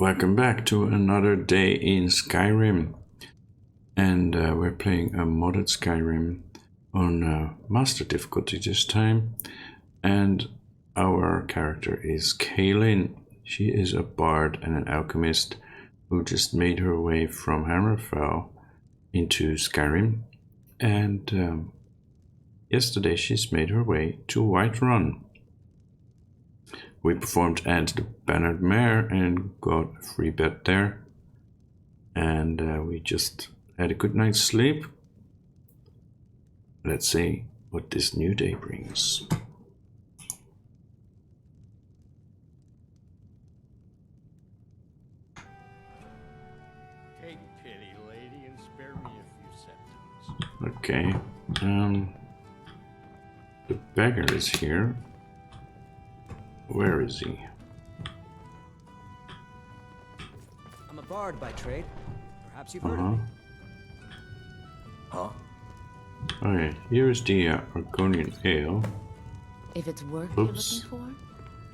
Welcome back to another day in Skyrim, and we're playing a modded Skyrim on master difficulty this time, and our character is Kaelynn. She is a bard and an alchemist who just made her way from Hammerfell into Skyrim, and yesterday she's made her way to Whiterun. We performed at the Bannered Mare and got a free bed there. And we just had a good night's sleep. Let's see what this new day brings. Take pity, lady, and spare me a few seconds. Okay. The beggar is here. Where is he? I'm a bard by trade. Perhaps you've heard of me. Huh? Okay, here's the Arconian ale. If it's work Oops. you're looking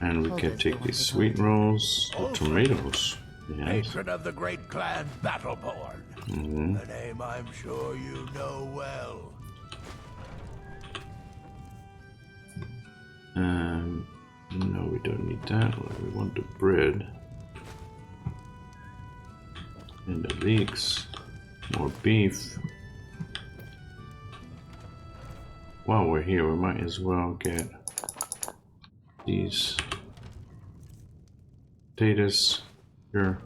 And we can take these sweet rolls or tomatoes. Yes. Patron of the great clan Battleborn. A name I'm sure you know well. No, we don't need that. We want the bread. And the leeks. More beef. While we're here, we might as well get these potatoes. Here.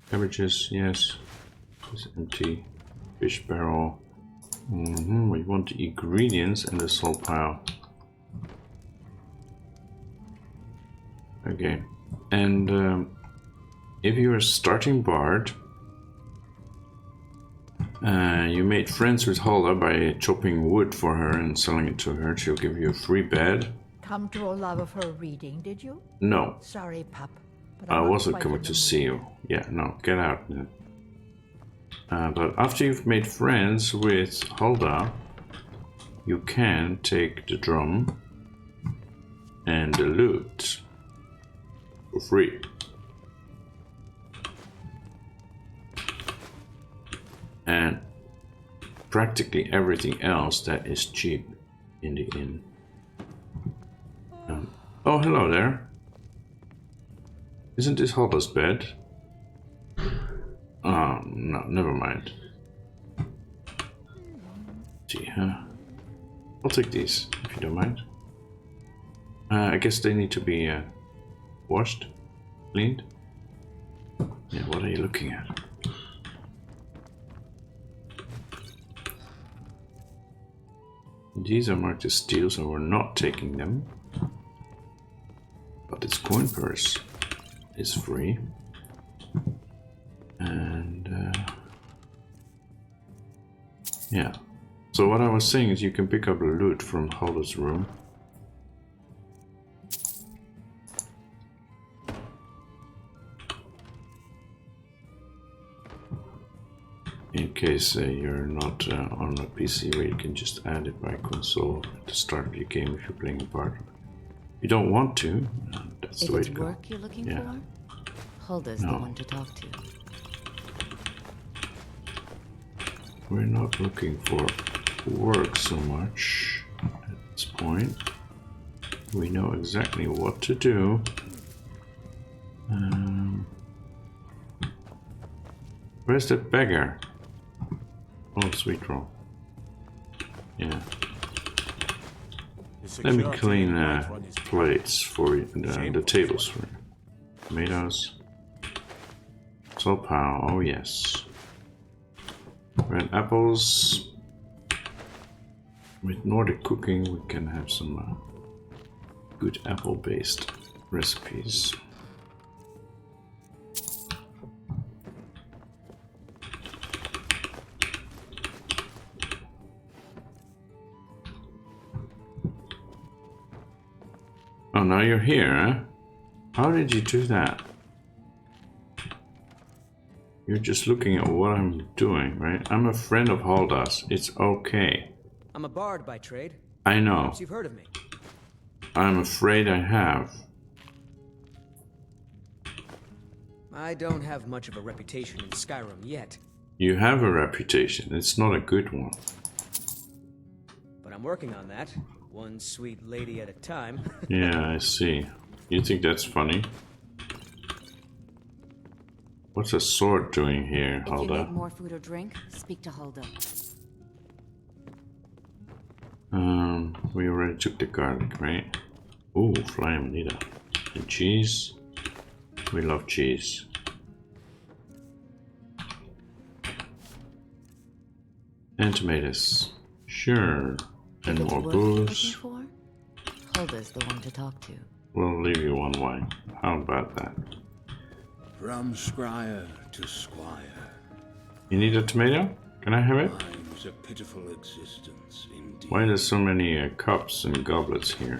Cabbages, yes. This empty fish barrel. We want the ingredients and the salt pile. Okay, and if you're a starting bard, you made friends with Hulda by chopping wood for her and selling it to her. She'll give you a free bed. Come to a love of her reading, did you? No, Sorry, pup. But I I'm not wasn't quite coming in to the see mood. you. Yeah, no, get out. But after you've made friends with Hulda, you can take the drum and the lute for free. And practically everything else that is cheap in the inn. Oh, hello there. Isn't this Hulda's bed? Oh, no, never mind. Gee, I'll take these, if you don't mind. I guess they need to be washed, cleaned. Yeah, what are you looking at? These are marked as steel, so we're not taking them. But this coin purse is free. And yeah. So what I was saying is you can pick up loot from Hulda's room. In case you're not on a PC where you can just add it by console at the start of your game if you're playing a part. If you don't want to, that's If the way it's to go. work you're looking Yeah. for, Hulda's No. the one to talk to. We're not looking for work so much at this point. We know exactly what to do. Where's that beggar? Oh, sweet roll. Yeah. Let me clean plates for you, the tables for you. Tomatoes. Salt pile, oh yes. Red apples. With Nordic cooking, we can have some good apple-based recipes. Oh, now you're here, huh? How did you do that? You're just looking at what I'm doing, right? I'm a friend of Hulda's. It's okay. I'm a bard by trade. I know. Perhaps you've heard of me. I'm afraid I have. I don't have much of a reputation in Skyrim yet. You have a reputation. It's not a good one. But I'm working on that. One sweet lady at a time. Yeah, I see. You think that's funny? What's a sword doing here, If you Hulda? need more food or drink, speak to Hulda. We already took the garlic, right? Ooh, fly amanita. And cheese. We love cheese. And tomatoes. Sure. And If it's more worth looking booze. for, Hulda's the one to talk to. We'll leave you one wine. How about that? From scryer to squire, You need a tomato? Can I have it? mine's a pitiful existence indeed. Why there's so many cups and goblets here?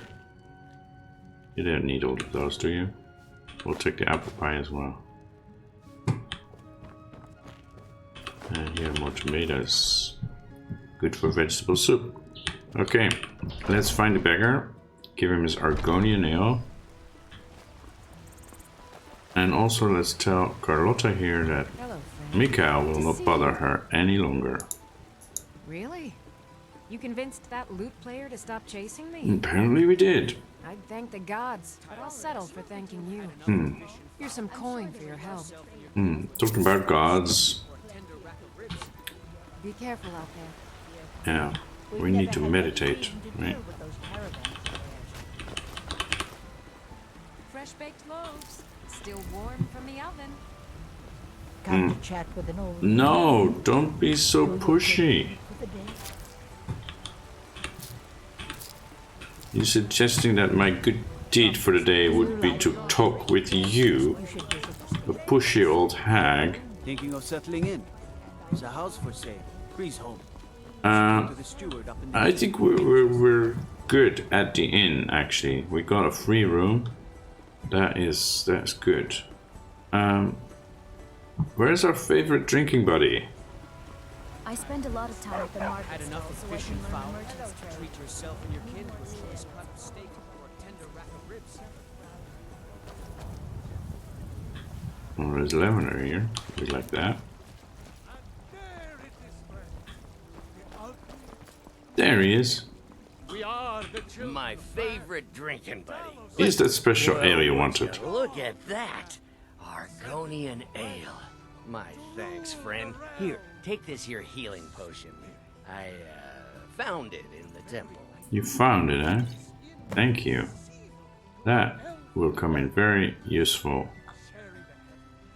You didn't need all of those, do you? We'll take the apple pie as well. And here are more tomatoes. Good for vegetable soup. Okay, let's find the beggar. Give him his Argonian ale. And also let's tell Carlotta here that Hello, friend. Mikael will not bother her any longer. Really? You convinced that lute player to stop chasing me? Apparently we did. I'd thank the gods, but I'll settle for thanking you. Here's some coin for your help. Talking about gods. Be careful out there. Yeah, we need to meditate, right? Fresh baked loaves, still warm from the oven. Come to chat with an old No, don't be so pushy. for the day. You're suggesting that my good deed for the day would be to talk with you, You should visit us. a pushy old hag. Thinking of settling in? There's a house for sale. Breeze home. To the steward up in the I think we're good at the inn, actually. We got a free room. That's good. Where's our favorite drinking buddy? I spend a lot of time at the market Had enough of stalls so I fish can and learn fowl. merchants' trade. Treat yourself and your kin to a choice cut of steak or a tender rack of ribs. Oh, there's lavender here. We like that. There it is, friend. The ultimate. There he is. We are the children. My favorite drinking buddy. He's that special ale you wanted. Look at that. Argonian ale. My thanks, friend. Here, take this here healing potion. I, found it in the temple. You found it, eh? Thank you. That will come in very useful.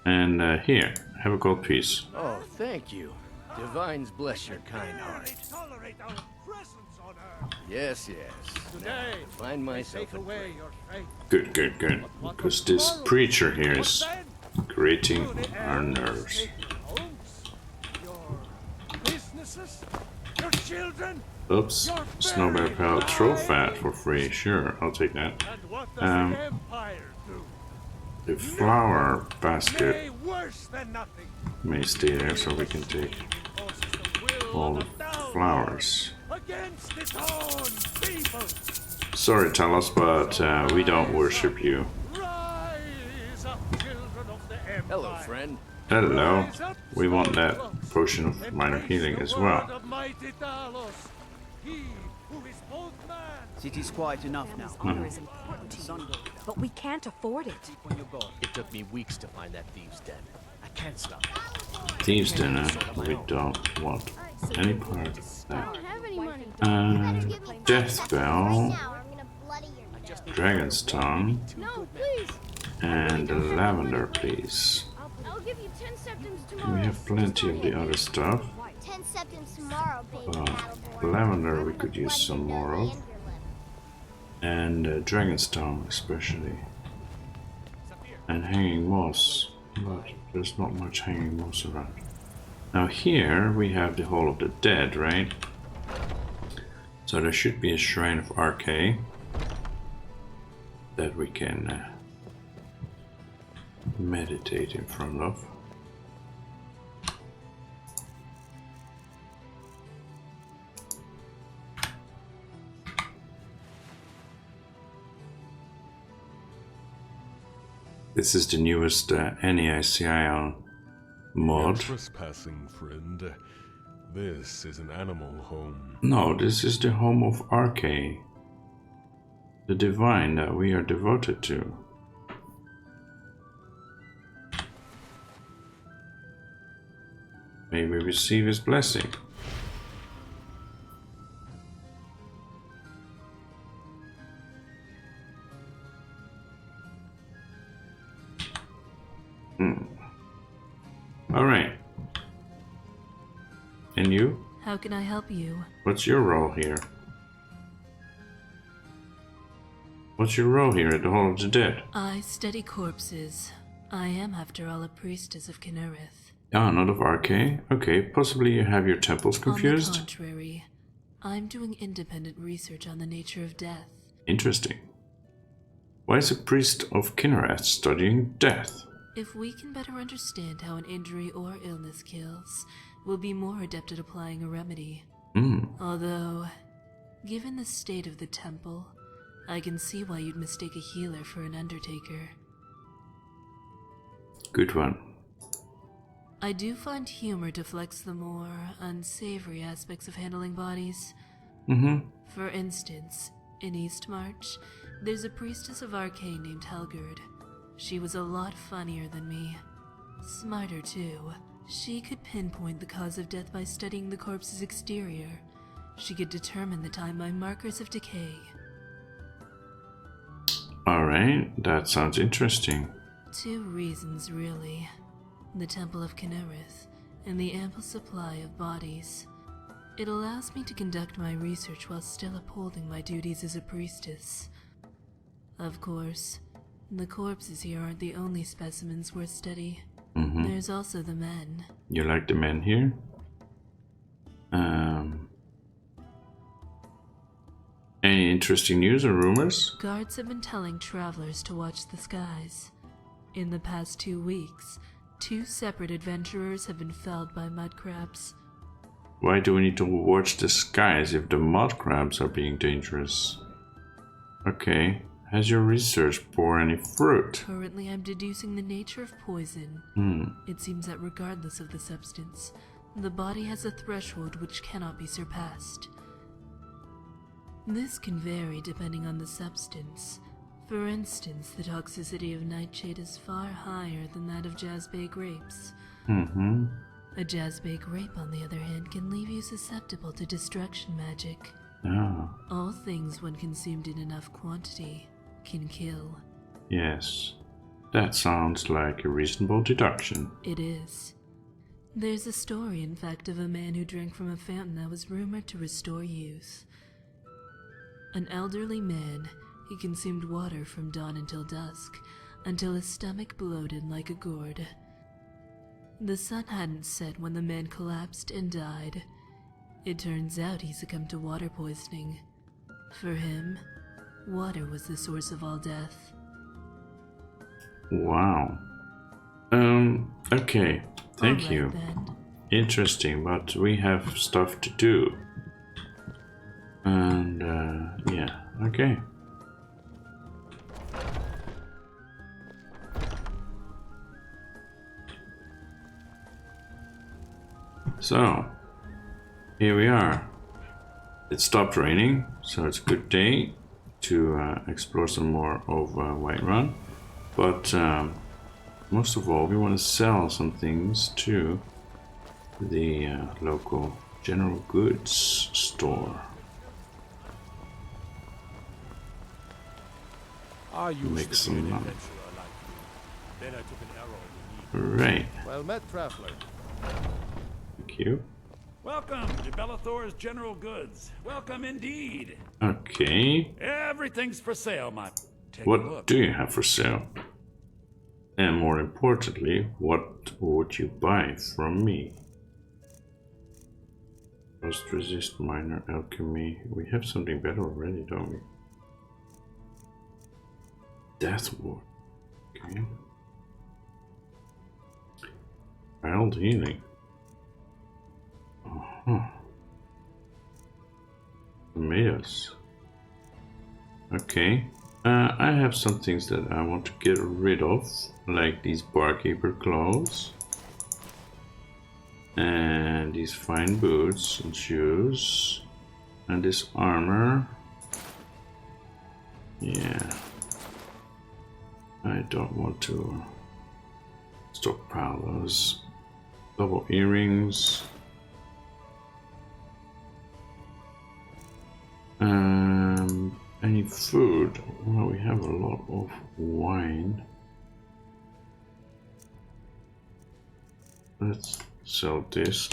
And here, have a gold piece. Oh, thank you. Divines bless your kind heart. Tolerate our presence on earth. Yes, yes. Today, Now, find myself take a away drink. your faith. Good, good, good. Because this preacher here is grating our nerves. Homes, your businesses, your children, Oops. Snowbear Pal throw fat for free. Sure, I'll take that. and what does Um, the Empire do? The flower basket Nay, worse than nothing. may stay there so we can take Causes the will all of the the down flowers. against its own people. Sorry, Talos, but we don't worship you. Rise up, children of the Empire. Hello, friend. Hello. We want that potion of minor healing as well. Word of mighty Talos. He who is both man. city's quiet enough now. Honor is important to you, but we can't afford it. When you go. It took me weeks to find that thieves' den. I can't stop. Thieves dinner. We don't want any part of I that. don't have any money. Death Bell, Now I'm gonna bloody your nose. Dragon's Tongue, No, please. and lavender, please. I'll give you 10 septims And tomorrow. we have plenty of the other stuff. 10 septims tomorrow, baby. Lavender we could use some more of. And Dragon's Tongue especially. And Hanging Moss. But there's not much Hanging Moss around. Now here we have the Hall of the Dead, right? So there should be a Shrine of Arcadia that we can meditate in front of. This is the newest NAICI mod. Trespassing, friend. This is an animal home. No, this is the home of Arcadia, the divine that we are devoted to. May we receive his blessing. All right. And you? How can I help you? What's your role here? What's your role here at the Hall of the Dead? I study corpses. I am, after all, a priestess of Kynareth. Ah, not of Arcadia? Okay, possibly you have your temples confused? On the contrary, I'm doing independent research on the nature of death. Interesting. Why is a priest of Kynareth studying death? If we can better understand how an injury or illness kills, we'll be more adept at applying a remedy. Although, given the state of the temple, I can see why you'd mistake a healer for an undertaker. Good one. I do find humor to flex the more unsavory aspects of handling bodies. For instance, in Eastmarch, there's a priestess of Arcadia named Helgerd. She was a lot funnier than me. Smarter, too. She could pinpoint the cause of death by studying the corpse's exterior. She could determine the time by markers of decay. Alright, that sounds interesting. 2 reasons, really. The Temple of Kynareth, and the ample supply of bodies. It allows me to conduct my research while still upholding my duties as a priestess. Of course, the corpses here aren't the only specimens worth study. There's also the men. You like the men here? Any interesting news or rumors? Guards have been telling travelers to watch the skies. In the past 2 weeks, 2 separate adventurers have been felled by mud crabs. Why do we need to watch the skies if the mud crabs are being dangerous? Okay. Has your research bore any fruit? Currently, I'm deducing the nature of poison. It seems that regardless of the substance, the body has a threshold which cannot be surpassed. This can vary depending on the substance. For instance, the toxicity of nightshade is far higher than that of jazzbay grapes. A jazzbay grape, on the other hand, can leave you susceptible to destruction magic. All things, when consumed in enough quantity, can kill. Yes, that sounds like a reasonable deduction. It is. There's a story, in fact, of a man who drank from a fountain that was rumored to restore youth. An elderly man, he consumed water from dawn until dusk, until his stomach bloated like a gourd. The sun hadn't set when the man collapsed and died. It turns out he succumbed to water poisoning. For him, water was the source of all death. Wow. Okay. Thank you. Then. Interesting, but we have stuff to do. And, yeah, okay. So, here we are. It stopped raining, so it's a good day to explore some more of Whiterun. But most of all, we want to sell some things to the local general goods store. Make some money. Then I took an arrow in the knee. Right. Well met, traveler. Thank you. Welcome to Bellathor's General Goods. Welcome indeed. Okay. Everything's for sale, Take a what look. do you have for sale? And more importantly, what would you buy from me? Rust resist, minor alchemy. We have something better already, don't we? Death ward. Okay. Wild healing. Tomatoes. Okay. I have some things that I want to get rid of, like these barkeeper clothes. And these fine boots and shoes. And this armor. Yeah. I don't want to stockpile those. Double earrings. Any food? Well, we have a lot of wine. Let's sell this.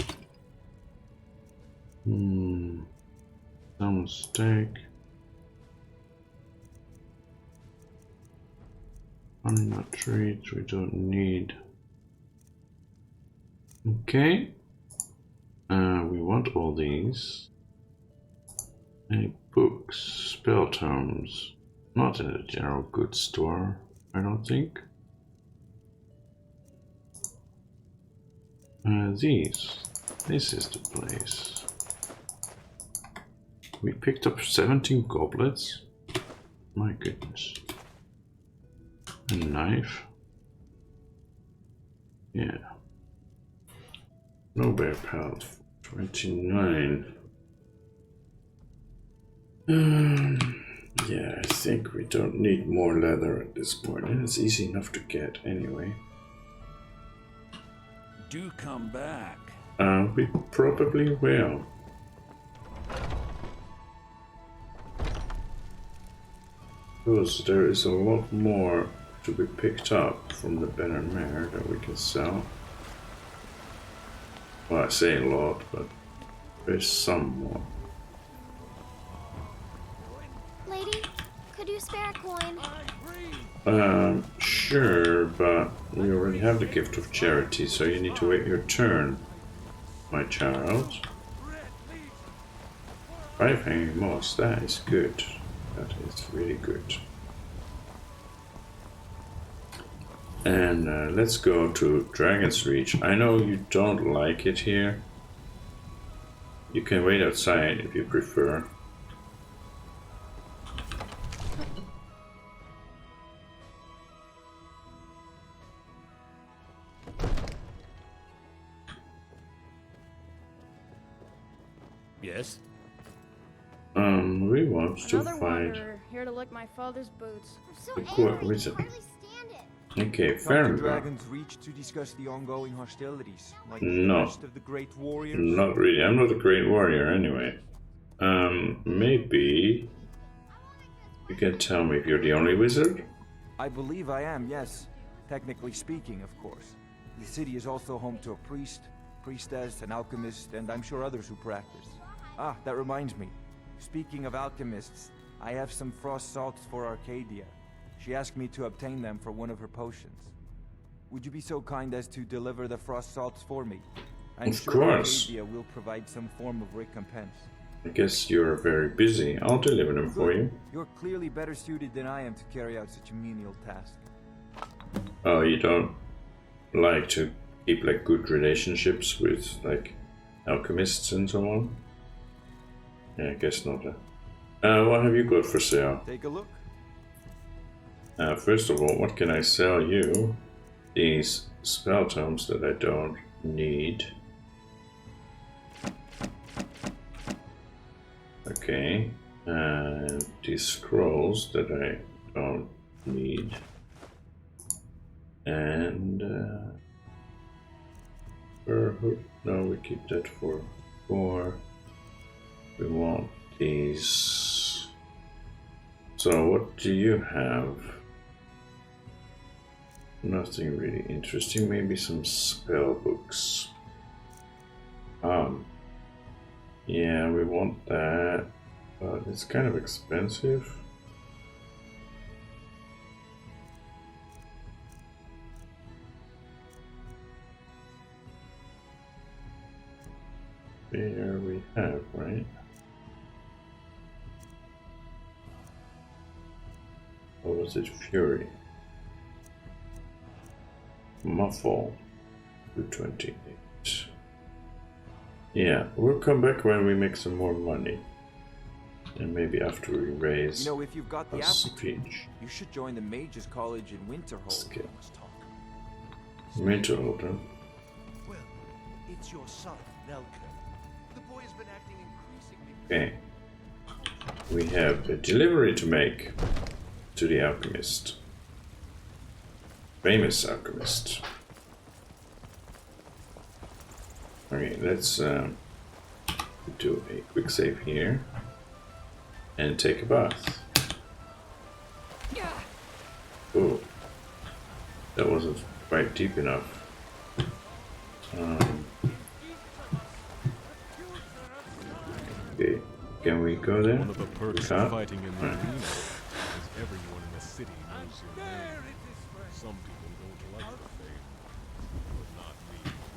Some steak. Honey nut treats we don't need. Okay. We want all these. Any books, spell tomes? Not in the general goods store, I don't think. These. This is the place. We picked up 17 goblets. My goodness. A knife. Yeah. No bear palette. 29. Yeah, I think we don't need more leather at this point, and it's easy enough to get anyway. Do come back. We probably will. Because there is a lot more to be picked up from the Ben and Mare that we can sell. Well, I say a lot, but there's some more. Lady, could you spare a coin? Sure, but you already have the gift of charity, so you need to wait your turn, my child. 5 hanging moss, that is good. That is really good. And let's go to Dragon's Reach. I know you don't like it here. You can wait outside if you prefer. Yes. We want to Another find wanderer here to lick my father's boots. the court wizard. Okay, fair enough. Dragon's Reach to discuss the ongoing hostilities, like No. the rest of the great warriors. Not really. I'm not a great warrior anyway. Maybe you can tell me if you're the only wizard? I believe I am, yes. Technically speaking, of course. The city is also home to a priest, priestess, an alchemist, and I'm sure others who practice. Ah, that reminds me. Speaking of alchemists, I have some frost salts for Arcadia. She asked me to obtain them for one of her potions. Would you be so kind as to deliver the frost salts for me? I'm Of sure course. Arcadia will provide some form of recompense. I guess you're very busy. I'll deliver them for you. You're clearly better suited than I am to carry out such a menial task. Oh, you don't like to keep like good relationships with like alchemists and so on? Yeah, I guess not. What have you got for sale? Take a look. First of all, what can I sell you? These spell tomes that I don't need. Okay, and these scrolls that I don't need. And no, we keep that for 4. We want these. So what do you have? Nothing really interesting. Maybe some spell books. Yeah, we want that, but it's kind of expensive. There we have, right? Or was it Fury? Muffle 228. Yeah, we'll come back when we make some more money. And maybe after we raise You know, if you've got the our aptitude, speech. you should join the Mages College in Winterhold. Skill. Winterhold. Well, it's your son, Nelka. The boy has been acting increasingly... Okay. We have a delivery to make to the alchemist. Famous alchemist. Okay, let's do a quick save here and take a bath. Oh, that wasn't quite deep enough. Okay, can we go there? One of the perks of fighting in the arena is everyone in the city knows your name. Some people don't like the fame,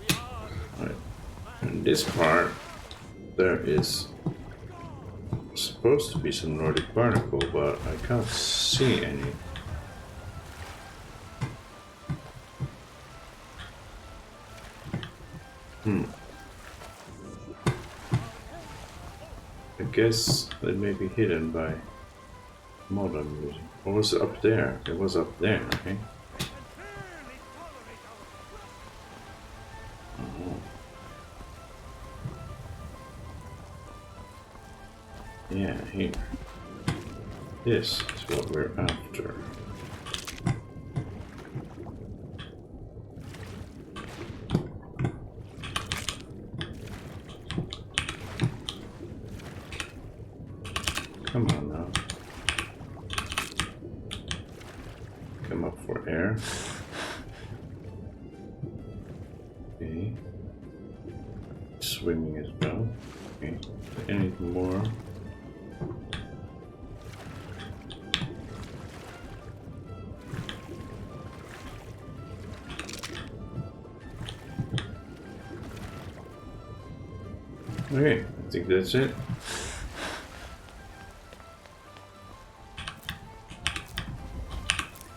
but not me. Right. In this part, there is supposed to be some Nordic barnacle, but I can't see any. I guess they may be hidden by modern music. Or was it up there? It was up there, okay? Yeah, here. This is what we're after. Come on now. Come up for air. Okay. Swimming as well. Okay. Any more? Okay, I think that's it.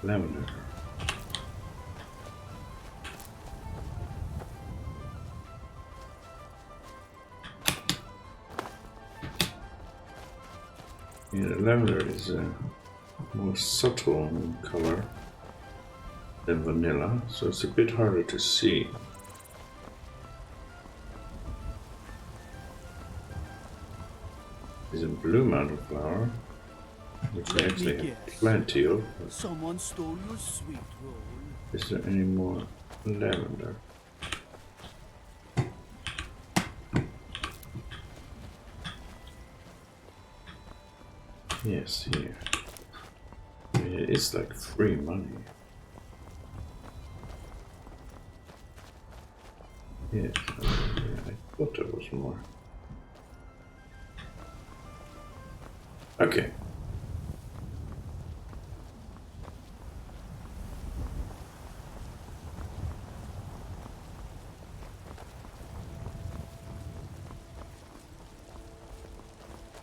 Lavender. Yeah, lavender is more subtle in color than vanilla, so it's a bit harder to see. Is a blue mountain flower, which I actually have plenty of. Someone stole your sweet roll. Is there any more lavender? Yes, here. It's like free money. Yes, I thought there was more. Okay.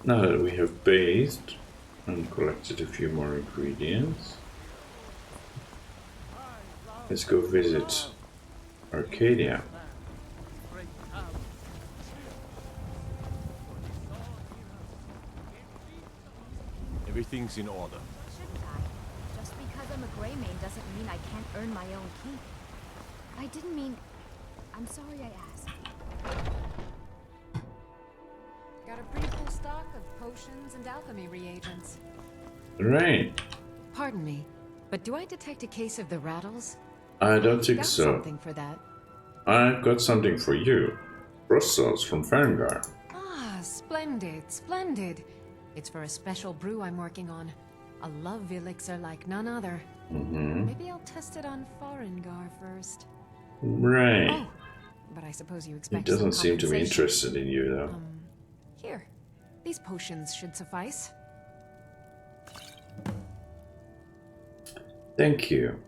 Now that we have bathed and collected a few more ingredients, let's go visit Arcadia. Everything's in order. Shouldn't I? Just because I'm a Greymane doesn't mean I can't earn my own keep. I didn't mean... I'm sorry I asked. Got a pretty full stock of potions and alchemy reagents. Right. Pardon me, but do I detect a case of the rattles? I don't think Got so. something for that. I've got something for you. Brussels from Farengar. Ah, splendid, splendid. It's for a special brew I'm working on. A love elixir like none other. Maybe I'll test it on Farengar first. Right. Oh, but I suppose you He expect doesn't some seem to be compensation. interested in you, though. Here. These potions should suffice. Thank you.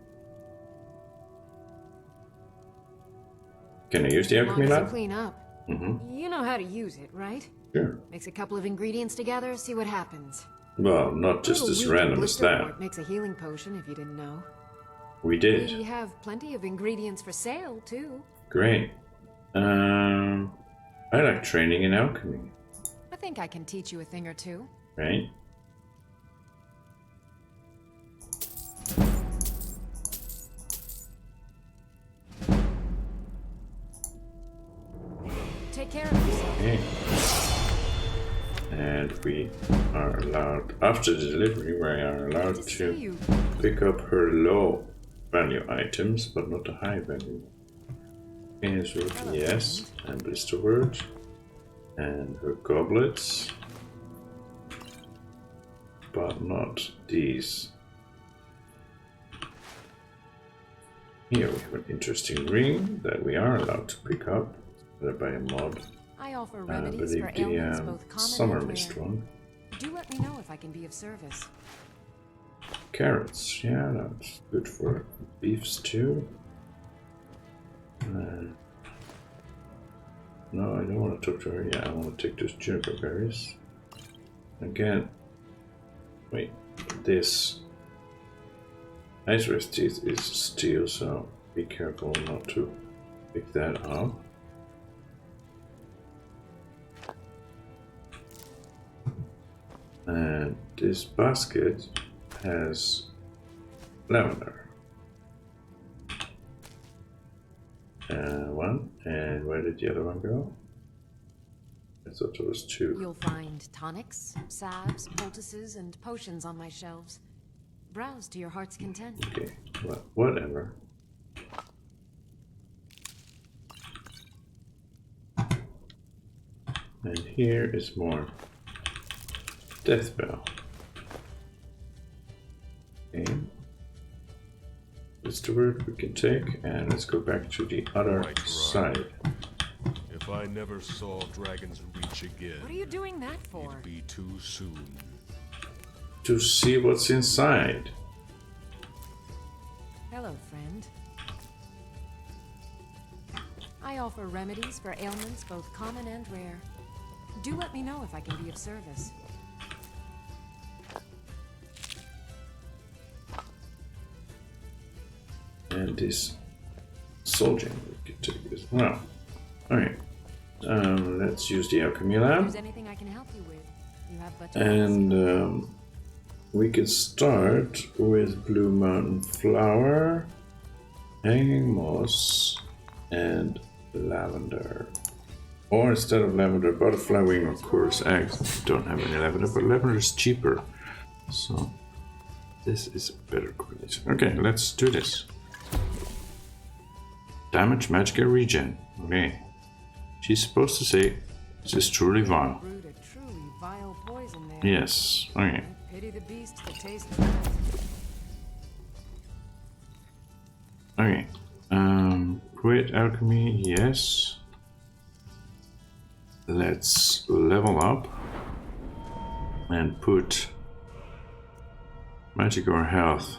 Can I use the alchemy Long as you lab? clean up. You know how to use it, right? Sure. Mix a couple of ingredients together, see what happens. Well, not just Little as weak random as blister that. wart makes a healing potion if you didn't know. We did. We have plenty of ingredients for sale, too. Great. I like training in alchemy. I think I can teach you a thing or two. right? Take care of yourself. Okay. And we are allowed, after the delivery, we are allowed to pick up her low value items, but not the high value. Is yes, and blisterwort, and her goblets, but not these. Here we have an interesting ring that we are allowed to pick up by a mod. I offer I remedies believe for ailments both the common summer and mist rare. one. Do let me know if I can be of service. Carrots, yeah, that's good for beef stew. No, I don't want to talk to her. Yeah, I want to take those juniper berries. Again, wait, this ice rest teeth is steel, so be careful not to pick that up. And this basket has lavender. One, and where did the other one go? I thought there was two. You'll find tonics, salves, poultices, and potions on my shelves. Browse to your heart's content. Okay, well, whatever. And here is more death bell. Okay. That's the word we can take, and let's go back to the other side. If I never saw Dragon's Reach again, What are you doing that for? it'd be too soon. To see what's inside. Hello, friend. I offer remedies for ailments both common and rare. Do let me know if I can be of service. And this soul gem we can take as well. Alright. Let's use the alchemy If lab. there's anything I can help you with, you have but to And we can start with Blue Mountain Flower, Hanging Moss, and Lavender. Or instead of lavender, butterfly wing, of course. I don't have any lavender, but lavender is cheaper. So this is better quality. Okay, let's do this. Damage, magic, regen. Okay. She's supposed to say, this is truly vile. brewed a truly vile poison there. Yes, okay. Pity the beast that tastes that. Okay. Quit alchemy, yes. Let's level up and put magic or health.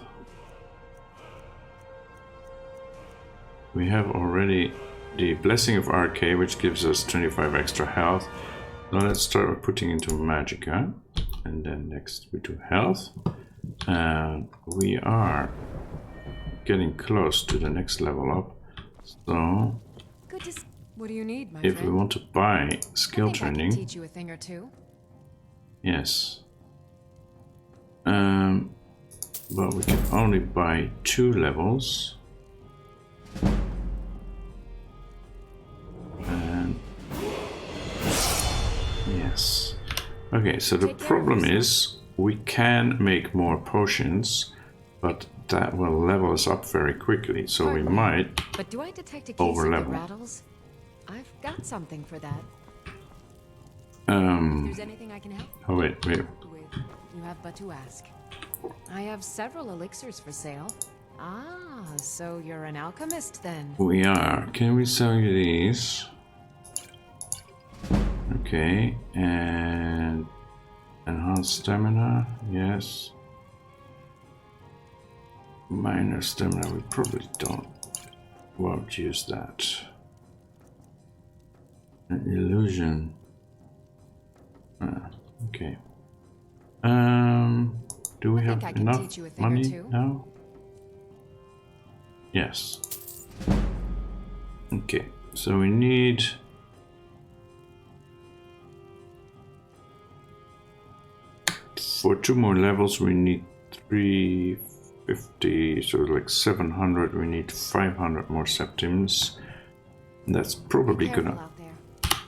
We have already the Blessing of Arcadia, which gives us 25 extra health. Now let's start with putting into Magicka, and then next we do health. And we are getting close to the next level up. So What do you need, my if friend? we want to buy skill I think I can training, teach you a thing or two. yes. But we can only buy 2 levels. And yes. Okay, so the problem is we can make more potions, but that will level us up very quickly. So we might But do I detect a case of the overlevel. rattles? I've got something for that. If there's anything I can help Oh wait. with, you have but to ask. I have several elixirs for sale. Ah, so you're an alchemist then? We are. Can we sell you these? Okay, and enhanced stamina, yes. Minor stamina, we probably won't use that. An illusion. Okay. Do we have I can enough teach you a thing or money two. now? Yes. Okay, so we need for 2 more levels we need 350, so like 700. We need 500 more septims. That's probably gonna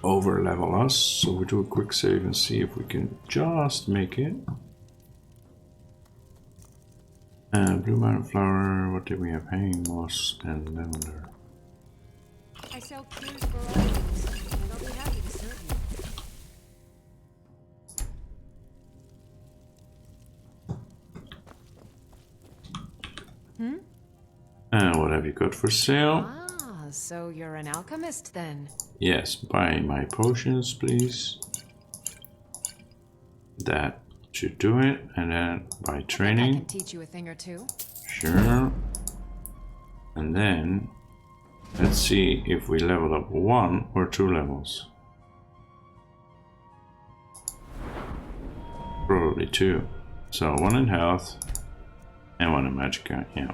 over level us, so we do a quick save and see if we can just make it. Blue mountain flower, what did we have? Hanging moss and lavender. I sell cures for all these, and I'll be happy to serve you. What have you got for sale? Ah, so you're an alchemist then? Yes, buy my potions, please. That should do it, and then buy training. I can teach you a thing or two. Sure. And then let's see if we leveled up 1 or 2 levels. Probably 2. So 1 in health and 1 in magicka, yeah.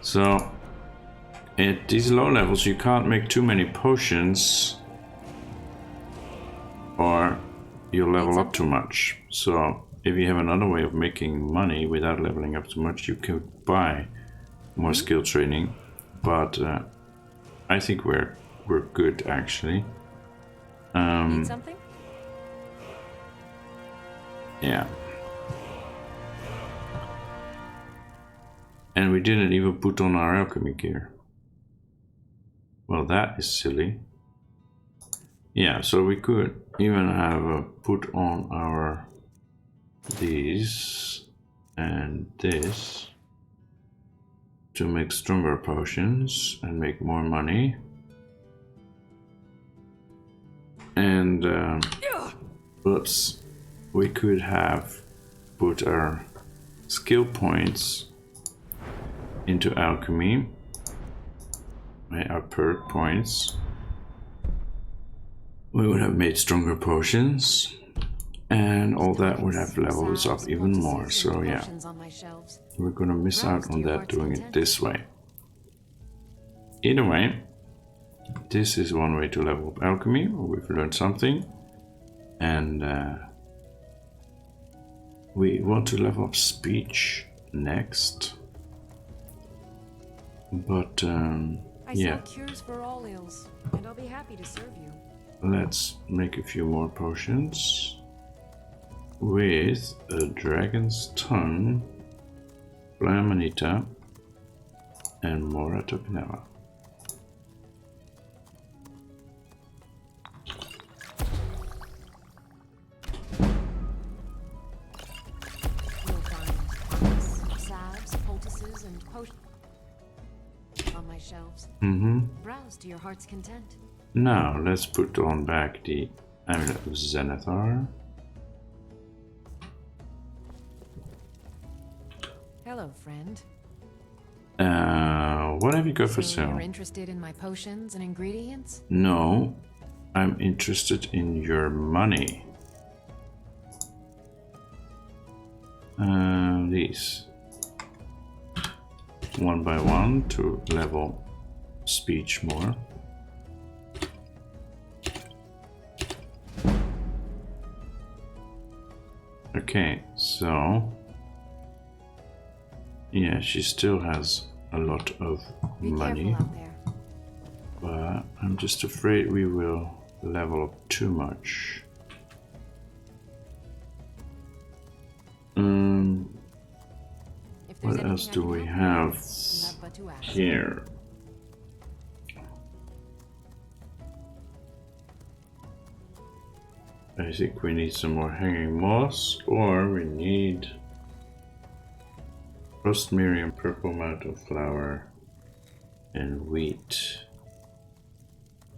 So at these low levels you can't make too many potions or you'll level up too much. So if you have another way of making money without leveling up too much, you could buy more skill training, but I think we're good actually. Need something? Yeah. And we didn't even put on our alchemy gear. Well, that is silly. Yeah, so we could even have put on our these and this to make stronger potions and make more money. And oops, we could have put our skill points into alchemy, our perk points. We would have made stronger potions, and all that would have leveled us up even more. So yeah, we're gonna miss out on that doing it this way. Either way, this is one way to level up alchemy. We've learned something, and we want to level up speech next. But I yeah, sell cures for all ills, and I'll be happy to serve you. let's make a few more potions with a dragon's tongue, Flamanita, and Mora Topinella. You'll find tonics, salves, poultices, and potions on my shelves. Browse to your heart's content. Now let's put on back the Amulet of Zenithar. Hello, friend. What have you got for So sale? you're interested in my potions and ingredients? No, I'm interested in your money. These. 1 by 1 to level speech more. Okay, so yeah, she still has a lot of money, but I'm just afraid we will level up too much. What else do we have here? I think we need some more hanging moss, or we need Frost Miriam, Purple Mountain Flower, and wheat.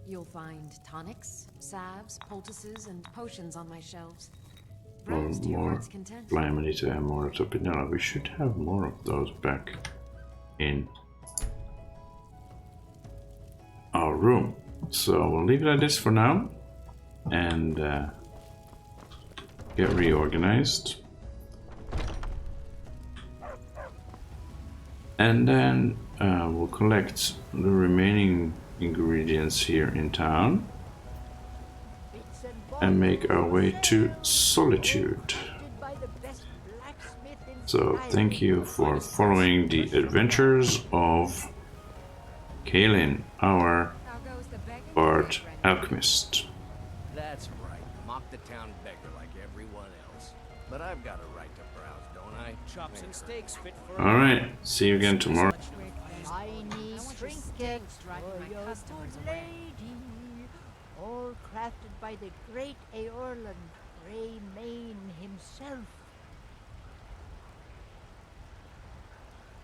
You'll find tonics, salves, poultices, and potions on my shelves. Or Browse to your more heart's content. Flamanita and more Topinella. We should have more of those back in our room. So we'll leave it at this for now and get reorganized. And then we'll collect the remaining ingredients here in town and make our way to Solitude. So thank you for following the adventures of Kaelynn, our Bard-Alchemist. That's right. Mock the town beggar like everyone else. But I've got a right to browse, don't I? Chops and steaks fit for Alright, see you again tomorrow. Shiny trinkets for your good lady, all crafted by the great Eorlan Greymane himself.